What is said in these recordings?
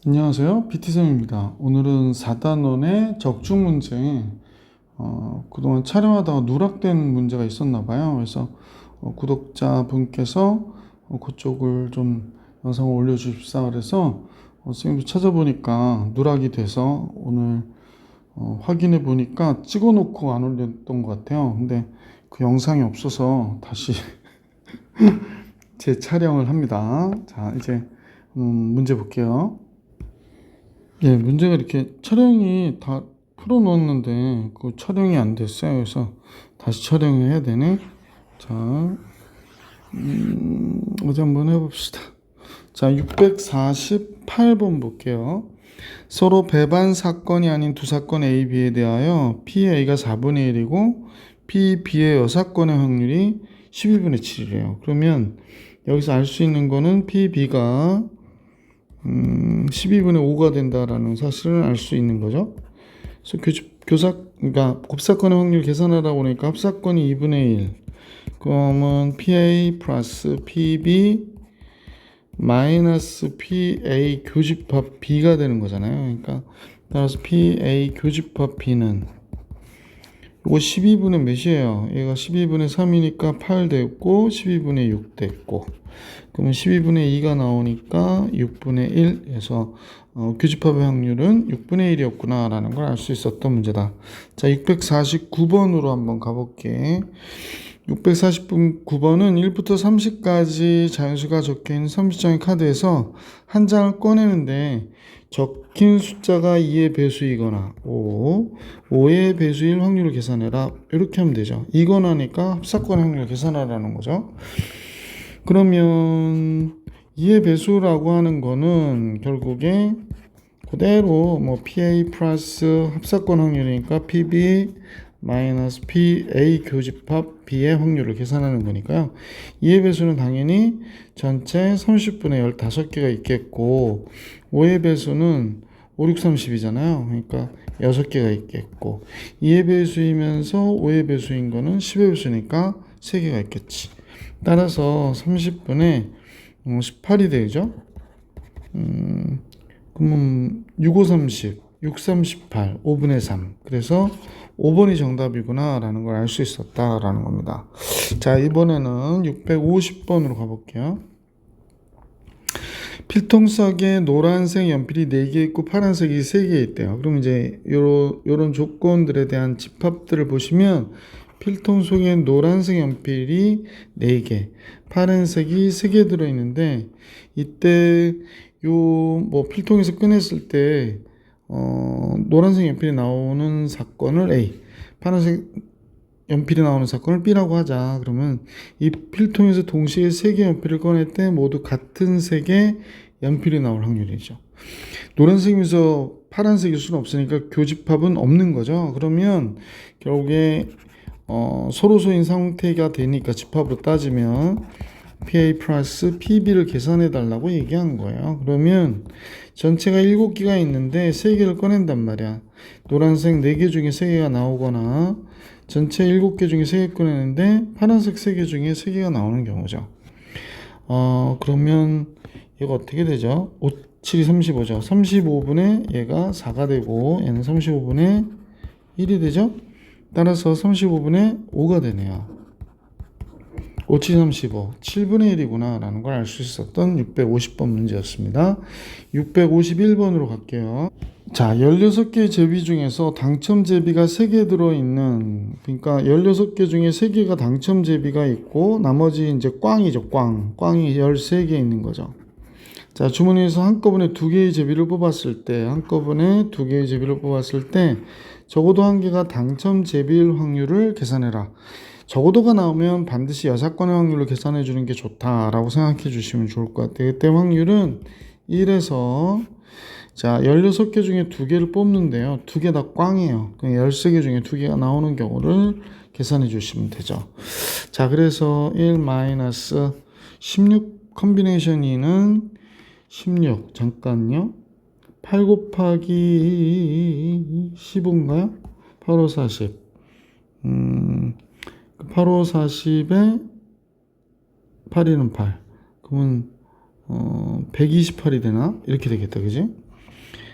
안녕하세요. BT쌤입니다. 오늘은 4단원의 적중 문제, 그동안 촬영하다가 누락된 문제가 있었나 봐요. 그래서 구독자분께서 그쪽을 좀 영상을 올려주십사 그래서 선생님도 찾아보니까 누락이 돼서 오늘 확인해 보니까 찍어 놓고 안 올렸던 것 같아요. 근데 그 영상이 없어서 다시 재촬영을 합니다. 자, 이제 문제 볼게요. 예, 문제가 이렇게 촬영이 다 풀어놓았는데 그 촬영이 안 됐어요. 그래서 다시 촬영을 해야 되네. 자, 어디 한번 해봅시다. 자, 648번 볼게요. 서로 배반 사건이 아닌 두 사건 A, B에 대하여 PA가 4분의 1이고 PB의 여사건의 확률이 12분의 7이래요. 그러면 여기서 알 수 있는 거는 PB가 12분의 5가 된다라는 사실을 알 수 있는 거죠. 그래서 그러니까 곱사건의 확률 계산하라고 하니까 합사건이 2분의 1. 그러면 PA 플러스 PB 마이너스 PA 교집합 B가 되는 거잖아요. 그러니까 따라서 PA 교집합 B는 이거 12분의 몇이에요? 얘가 12분의 3이니까 8 됐고 12분의 6 됐고 그러면 12분의 2가 나오니까 6분의 1에서 교집합의 확률은 6분의 1이었구나 라는 걸 알 수 있었던 문제다. 자, 649번으로 한번 가볼게. 649번은 1부터 30까지 자연수가 적혀있는 30장의 카드에서 한 장을 꺼내는데 적힌 숫자가 2의 배수이거나 5의 배수일 확률을 계산해라. 이렇게 하면 되죠. 이거나니까 합사건 확률을 계산하라는 거죠. 그러면 2의 배수라고 하는 거는 결국에 그대로 뭐 PA 플러스 합사건 확률이니까 PB 마이너스 PA 교집합 B의 확률을 계산하는 거니까요. 2의 배수는 당연히 전체 30분의 15개가 있겠고 5의 배수는 5, 6, 30이잖아요. 그러니까 6개가 있겠고 2의 배수이면서 5의 배수인 거는 10의 배수니까 3개가 있겠지. 따라서 30분의 18이 되죠. 그러면 6, 5, 30, 6, 3, 18, 5분의 3. 그래서 5번이 정답이구나 라는 걸 알 수 있었다 라는 겁니다. 자, 이번에는 650번으로 가볼게요. 필통 속에 노란색 연필이 4개 있고 파란색이 3개 있대요. 그럼 이제 요런 조건들에 대한 집합들을 보시면 필통 속에 노란색 연필이 4개, 파란색이 3개 들어있는데 이때 뭐 필통에서 꺼냈을 때 노란색 연필이 나오는 사건을 A, 파란색 연필이 나오는 사건을 B라고 하자. 그러면 이 필통에서 동시에 3개 연필을 꺼낼 때 모두 같은 색의 연필이 나올 확률이죠. 노란색이면서 파란색일 수는 없으니까 교집합은 없는 거죠. 그러면 결국에 서로소인 상태가 되니까 집합으로 따지면 PA 플러스 PB를 계산해 달라고 얘기한 거예요. 그러면 전체가 7개가 있는데 3개를 꺼낸단 말이야. 노란색 4개 중에 3개가 나오거나 전체 7개 중에 3개 꺼내는데 파란색 3개 중에 3개가 나오는 경우죠. 그러면 얘가 어떻게 되죠? 5, 7이 35죠. 35분의 얘가 4가 되고 얘는 35분의 1이 되죠. 따라서 35분의 5가 되네요. 5, 7, 35, 7분의 1이구나 라는 걸 알 수 있었던 650번 문제였습니다. 651번으로 갈게요. 자, 16개의 제비 중에서 당첨 제비가 3개 들어있는, 그러니까 16개 중에 3개가 당첨 제비가 있고 나머지 이제 꽝이죠. 꽝이 13개 있는 거죠. 자, 주머니에서 한꺼번에 2개의 제비를 뽑았을 때 적어도 한 개가 당첨 제비일 확률을 계산해라. 적어도가 나오면 반드시 여사건의 확률을 계산해 주는 게 좋다라고 생각해 주시면 좋을 것 같아요. 그때 확률은 1에서 자, 16개 중에 2개를 뽑는데요. 2개 다 꽝이에요. 13개 중에 2개가 나오는 경우를 계산해 주시면 되죠. 자, 그래서 16 컨비네이션 2는 16, 잠깐요. 8 곱하기 15인가요? 8, 5, 40. 8, 5, 40에 8이는 8. 그러면 128이 되나? 이렇게 되겠다, 그지?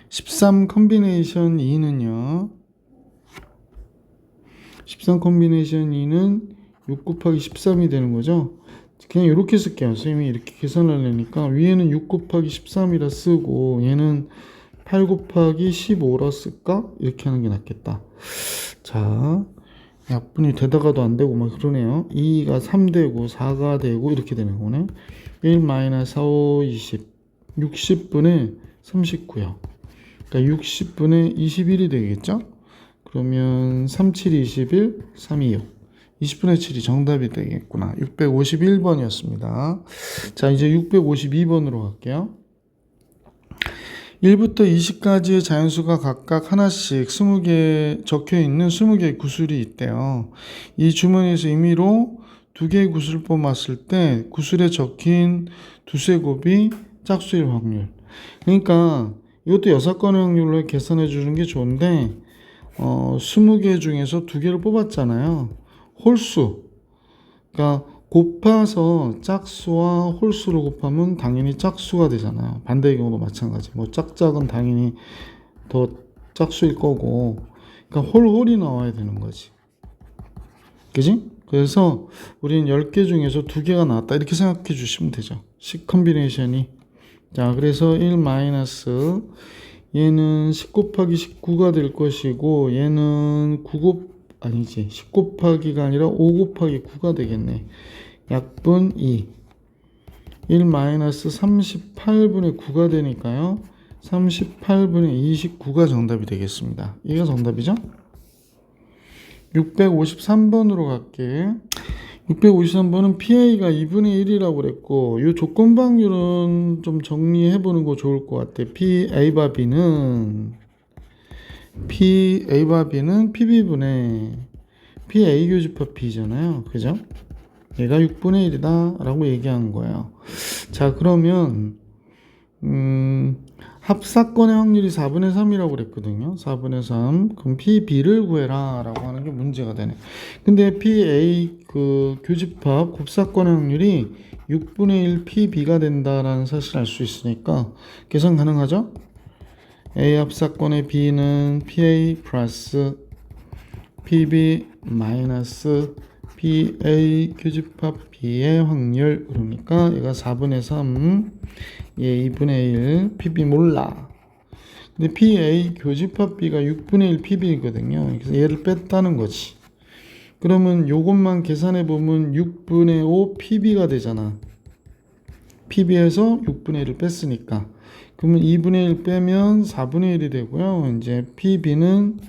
13 컨비네이션 2는요. 13 컨비네이션 2는 6 곱하기 13이 되는 거죠. 그냥 이렇게 쓸게요. 선생님이 이렇게 계산을 하려니까 위에는 6 곱하기 13이라 쓰고 얘는 8 곱하기 15라 쓸까? 이렇게 하는 게 낫겠다. 자, 약분이 되다가도 안 되고 막 그러네요. 2가 3 되고 4가 되고 이렇게 되는 거네. 1 마이너스 4, 5, 20. 60분의 39요. 그러니까 60분의 21이 되겠죠? 그러면 3, 7, 21, 3, 2, 6. 20분의 7이 정답이 되겠구나. 651번이었습니다. 자, 이제 652번으로 갈게요. 1부터 20까지의 자연수가 각각 하나씩 20개 적혀 있는 20개의 구슬이 있대요. 이 주머니에서 임의로 2개의 구슬을 뽑았을 때 구슬에 적힌 두세 곱이 짝수일 확률. 그러니까 이것도 6건의 확률로 계산해 주는 게 좋은데 20개 중에서 2개를 뽑았잖아요. 홀수. 그러니까 곱해서 짝수와 홀수로 곱하면 당연히 짝수가 되잖아요. 반대의 경우도 마찬가지. 뭐 짝짝은 당연히 더 짝수일 거고. 그러니까 홀홀이 나와야 되는 거지. 그지? 그래서 우리는 10개 중에서 2개가 나왔다. 이렇게 생각해 주시면 되죠. 식 컨비네이션이. 자, 그래서 1 마이너스 얘는 10 곱하기 19가 될 것이고 얘는 10 곱하기가 아니라 5 곱하기 9가 되겠네. 약분 2. 1 마이너스 38분의 9가 되니까요. 38분의 29가 정답이 되겠습니다. 이게 정답이죠? 653번으로 갈게. 653번은 PA가 2분의 1이라고 그랬고 이 조건방률은 좀 정리해 보는 거 좋을 것 같아. PA바 B는 PB분의 PA 교집합 B잖아요. 그죠? 얘가 6분의 1이다 라고 얘기한 거예요. 자, 그러면 합사건의 확률이 4분의 3이라고 그랬거든요. 4분의 3. 그럼 PB를 구해라 라고 하는 게 문제가 되네. 근데 PA 그 교집합 곱사건의 확률이 6분의 1 PB가 된다라는 사실을 알 수 있으니까 계산 가능하죠? A 합사건의 B는 PA 플러스 PB 마이너스 PA 교집합 B의 확률. 그러니까 얘가 4분의 3, 얘 2분의 1, PB 몰라. 근데 PA 교집합 B가 6분의 1 PB거든요. 그래서 얘를 뺐다는 거지. 그러면 요것만 계산해 보면 6분의 5 PB가 되잖아. PB에서 6분의 1을 뺐으니까. 그러면 2분의 1 빼면 4분의 1이 되고요. 이제 PB는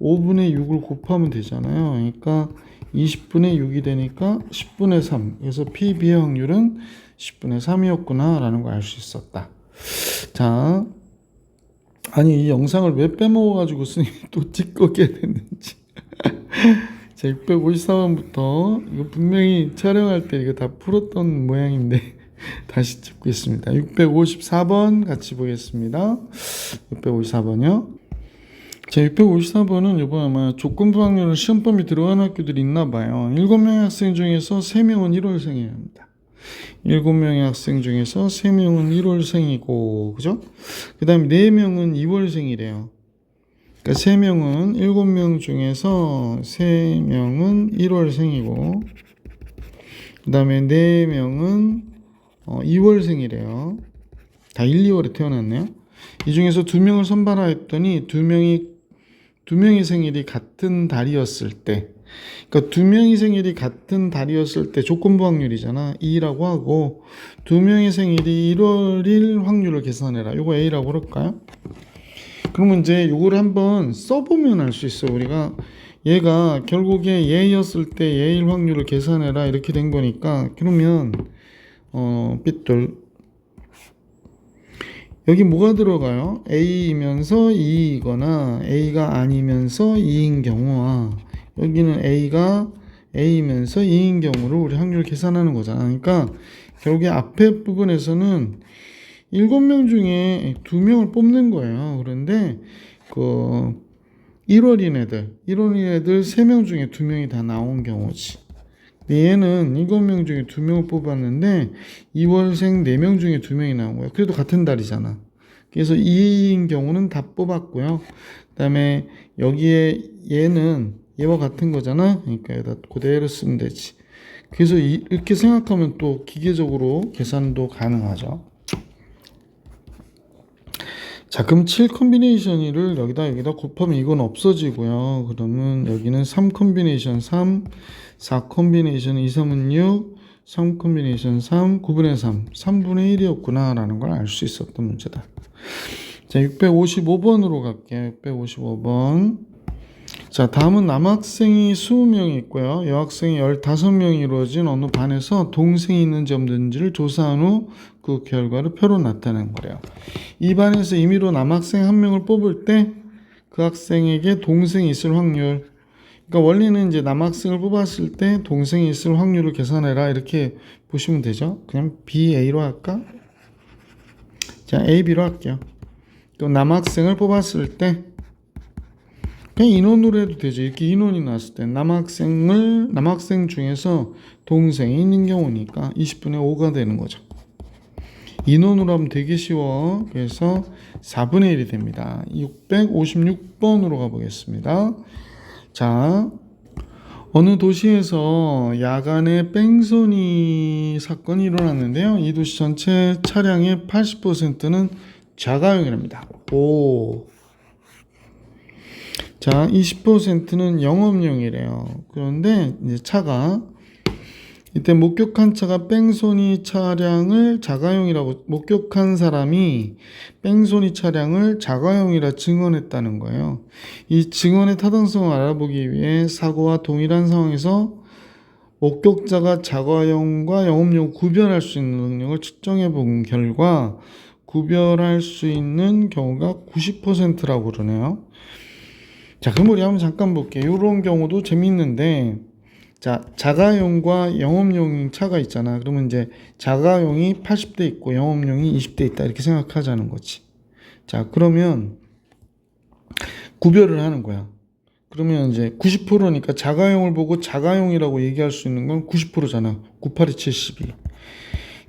5분의 6을 곱하면 되잖아요. 그러니까 20분의 6이 되니까 10분의 3. 그래서 PB의 확률은 10분의 3이었구나 라는 걸 알 수 있었다. 자, 아니 이 영상을 왜 빼먹어가지고 스님이 또 찌꺼게 됐는지. 자, 654번부터 이거 분명히 촬영할 때 이거 다 풀었던 모양인데 다시 찍고 있습니다. 654번 같이 보겠습니다. 654번이요. 자, 654번은 이번 아마 조건부 확률은 시험범위 들어간 학교들이 있나 봐요. 7명의 학생 중에서 3명은 1월생이어야 합니다. 7명의 학생 중에서 3명은 1월생이고, 그죠? 그 다음에 4명은 2월생이래요. 그러니까 3명은 7명 중에서 3명은 1월생이고, 그 다음에 4명은 2월생이래요. 다 1, 2월에 태어났네요. 이 중에서 2명을 선발하였더니 2명의 생일이 같은 달이었을 때, 그러니까 2명의 생일이 같은 달이었을 때 조건부 확률이잖아. 2라고 하고 2명의 생일이 1월 1일 확률을 계산해라. 요거 A라고 그럴까요? 그러면 이제 요거를 한번 써보면 알 수 있어. 우리가 얘가 결국에 A였을 때 A일 확률을 계산해라 이렇게 된 거니까, 그러면 삐뚤 여기 뭐가 들어가요? A이면서 2이거나 A가 아니면서 2인 경우와 여기는 A가 A이면서 2인 경우를 우리 확률 계산하는 거잖아. 그러니까 결국에 앞에 부분에서는 7명 중에 2명을 뽑는 거예요. 그런데 그 1월인 애들 3명 중에 2명이 다 나온 경우지. 얘는 7명 중에 2명을 뽑았는데 2월생 4명 중에 2명이 나온 거야. 그래도 같은 달이잖아. 그래서 2인 경우는 다 뽑았고요. 그다음에 여기에 얘는 얘와 같은 거잖아. 그러니까 여기다 그대로 쓰면 되지. 그래서 이렇게 생각하면 또 기계적으로 계산도 가능하죠. 자, 그럼 7 컨비네이션을 여기다 곱하면 이건 없어지고요. 그러면 여기는 3 컨비네이션 3, 4 컨비네이션 2, 3은 6, 3 컨비네이션 3, 9분의 3, 3분의 1이었구나 라는 걸 알 수 있었던 문제다. 자, 655번으로 갈게요. 655번. 자, 다음은 남학생이 20명이 있고요. 여학생이 15명이 이루어진 어느 반에서 동생이 있는지 없는지를 조사한 후 그 결과를 표로 나타낸 거래요. 이 반에서 임의로 남학생 한 명을 뽑을 때 그 학생에게 동생이 있을 확률, 그러니까 원래는 이제 남학생을 뽑았을 때 동생이 있을 확률을 계산해라 이렇게 보시면 되죠. 그냥 BA로 할까? 자, AB로 할게요. 또 남학생을 뽑았을 때 그냥 인원으로 해도 되죠. 이렇게 인원이 나왔을 때 남학생 중에서 동생이 있는 경우니까 20분의 5가 되는 거죠. 인원으로 하면 되게 쉬워. 그래서 4분의 1이 됩니다. 656번으로 가보겠습니다. 자, 어느 도시에서 야간에 뺑소니 사건이 일어났는데요. 이 도시 전체 차량의 80%는 자가용이랍니다. 오. 자, 20%는 영업용이래요. 그런데 이제 차가 이때 목격한 차가 뺑소니 차량을 자가용이라고 목격한 사람이 뺑소니 차량을 자가용이라 증언했다는 거예요. 이 증언의 타당성을 알아보기 위해 사고와 동일한 상황에서 목격자가 자가용과 영업용을 구별할 수 있는 능력을 측정해 본 결과 구별할 수 있는 경우가 90%라고 그러네요. 자, 그럼 우리 한번 잠깐 볼게요. 이런 경우도 재밌는데, 자, 자가용과 영업용 차가 있잖아. 그러면 이제 자가용이 80대 있고 영업용이 20대 있다 이렇게 생각하자는 거지. 자, 그러면 구별을 하는 거야. 그러면 이제 90%니까 자가용을 보고 자가용이라고 얘기할 수 있는 건 90%잖아. 98이 72.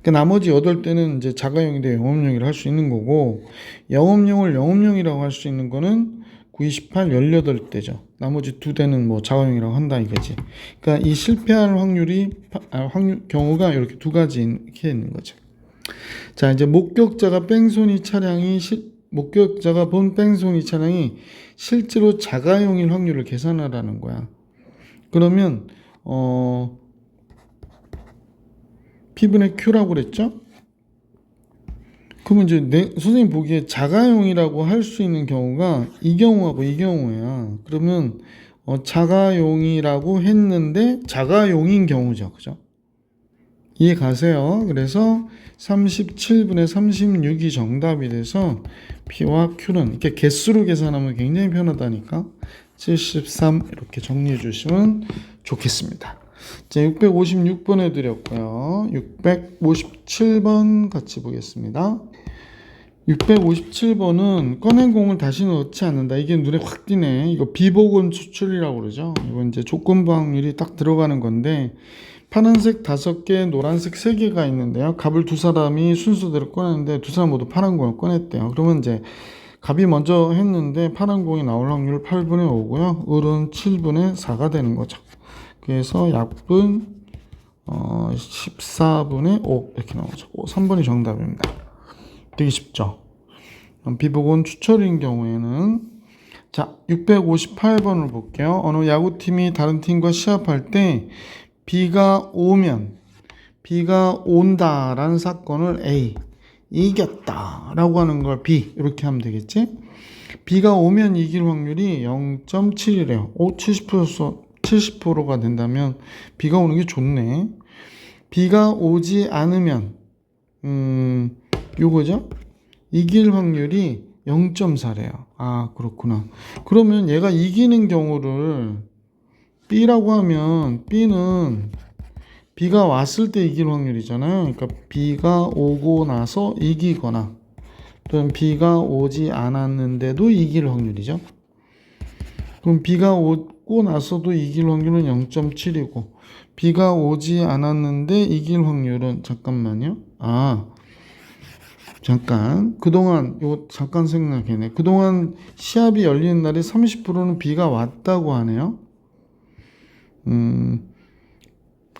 그러니까 나머지 8대는 이제 자가용인데 영업용이라 할 수 있는 거고, 영업용을 영업용이라고 할 수 있는 거는 928, 18대죠. 나머지 2대는 뭐 자가용이라고 한다 이거지. 그러니까 이 실패할 경우가 이렇게 2가지 이렇게 있는 거죠. 자, 이제 목격자가 본 뺑소니 차량이 실제로 자가용일 확률을 계산하라는 거야. 그러면 P분의 Q라고 그랬죠? 그러면 이제 선생님 보기에 자가용이라고 할 수 있는 경우가 이 경우하고 이 경우야. 그러면 자가용이라고 했는데 자가용인 경우죠. 그죠? 이해 가세요? 그래서 37분의 36이 정답이 돼서 P와 Q는 이렇게 개수로 계산하면 굉장히 편하다니까 73 이렇게 정리해 주시면 좋겠습니다. 자, 656번 해드렸고요. 657번 같이 보겠습니다. 657번은 꺼낸 공을 다시 넣지 않는다. 이게 눈에 확 띄네. 이거 비보건 추출이라고 그러죠. 이건 이제 조건부 확률이 딱 들어가는 건데, 파란색 5개, 노란색 3개가 있는데요. 갑을 2사람이 순서대로 꺼냈는데 2사람 모두 파란 공을 꺼냈대요. 그러면 이제 갑이 먼저 했는데 파란 공이 나올 확률 8분의 5고요. 을은 7분의 4가 되는 거죠. 그래서 약분 14분의 5 이렇게 나오죠. 3번이 정답입니다. 되게 쉽죠. 비보건 추천인 경우에는 자, 658번을 볼게요. 어느 야구팀이 다른 팀과 시합할 때 비가 온다라는 사건을 A, 이겼다 라고 하는 걸 B 이렇게 하면 되겠지. 비가 오면 이길 확률이 0.7이래요 70%가 된다면 비가 오는 게 좋네. 비가 오지 않으면 요거죠. 이길 확률이 0.4래요. 아, 그렇구나. 그러면 얘가 이기는 경우를 B라고 하면 B는 비가 왔을 때 이길 확률이잖아요. 그러니까 비가 오고 나서 이기거나 또는 비가 오지 않았는데도 이길 확률이죠. 그럼 비가 오고 나서도 이길 확률은 0.7이고 비가 오지 않았는데 이길 확률은 잠깐만요. 잠깐 그동안 이거 잠깐 생각해네. 그동안 시합이 열리는 날에 30%는 비가 왔다고 하네요.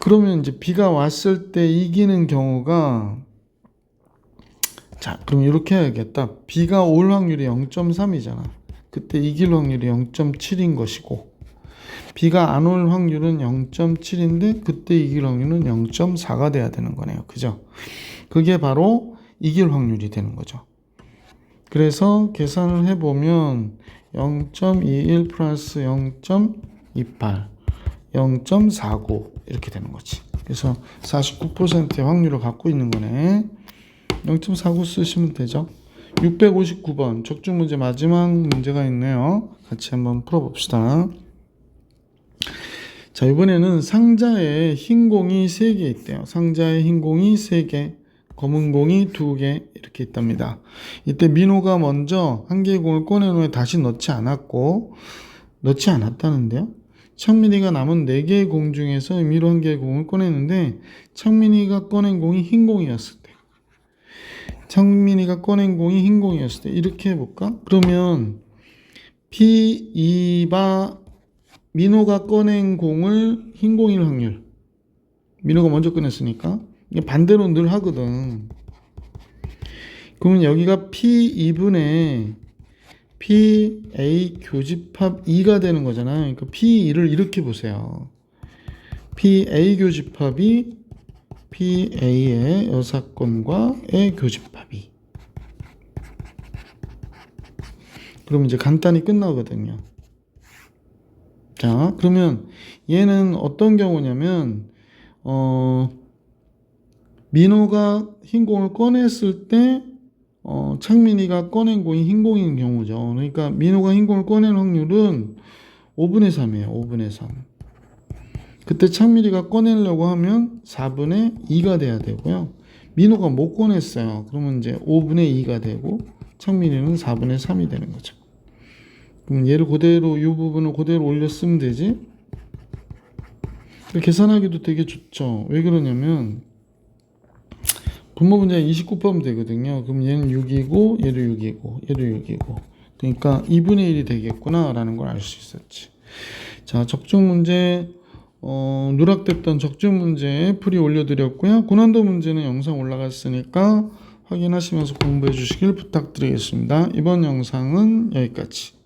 그러면 이제 비가 왔을 때 이기는 경우가, 자, 그럼 이렇게 해야겠다. 비가 올 확률이 0.3이잖아. 그때 이길 확률이 0.7인 것이고, 비가 안 올 확률은 0.7인데 그때 이길 확률은 0.4가 돼야 되는 거네요. 그죠? 그게 바로 이길 확률이 되는 거죠. 그래서 계산을 해보면 0.21 플러스 0.28, 0.49 이렇게 되는 거지. 그래서 49%의 확률을 갖고 있는 거네. 0.49 쓰시면 되죠. 659번 적중 문제 마지막 문제가 있네요. 같이 한번 풀어봅시다. 자, 이번에는 상자에 흰 공이 3개 있대요. 상자에 흰 공이 3개, 검은 공이 2개 이렇게 있답니다. 이때 민호가 먼저 한 개의 공을 꺼낸 후에 다시 넣지 않았다는데요. 창민이가 남은 4개의 공 중에서 민호 한 개의 공을 꺼냈는데 창민이가 꺼낸 공이 흰 공이었을 때, 창민이가 꺼낸 공이 흰 공이었을 때 이렇게 해볼까? 그러면 P2바 민호가 꺼낸 공을 흰 공일 확률, 민호가 먼저 꺼냈으니까 이게 반대로 늘 하거든. 그러면 여기가 P2분의 PA 교집합 2가 되는 거잖아요. 그러니까 P2를 이렇게 보세요. PA 교집합이 PA의 여사건과의 교집합이. 그럼 이제 간단히 끝나거든요. 자, 그러면 얘는 어떤 경우냐면 민호가 흰 공을 꺼냈을 때 창민이가 꺼낸 공이 흰 공인 경우죠. 그러니까 민호가 흰 공을 꺼낸 확률은 5분의 3이에요. 5분의 3. 그때 창민이가 꺼내려고 하면 4분의 2가 돼야 되고요. 민호가 못 꺼냈어요. 그러면 이제 5분의 2가 되고 창민이는 4분의 3이 되는 거죠. 그럼 얘를 그대로, 이 부분을 그대로 올려 쓰면 되지. 계산하기도 되게 좋죠. 왜 그러냐면 분모 분자에 29% 되거든요. 그럼 얘는 6이고 얘도 6이고 얘도 6이고, 그러니까 2분의 1이 되겠구나 라는 걸 알 수 있었지. 자, 적중 문제, 누락됐던 적중 문제 풀이 올려드렸고요. 고난도 문제는 영상 올라갔으니까 확인하시면서 공부해 주시길 부탁드리겠습니다. 이번 영상은 여기까지.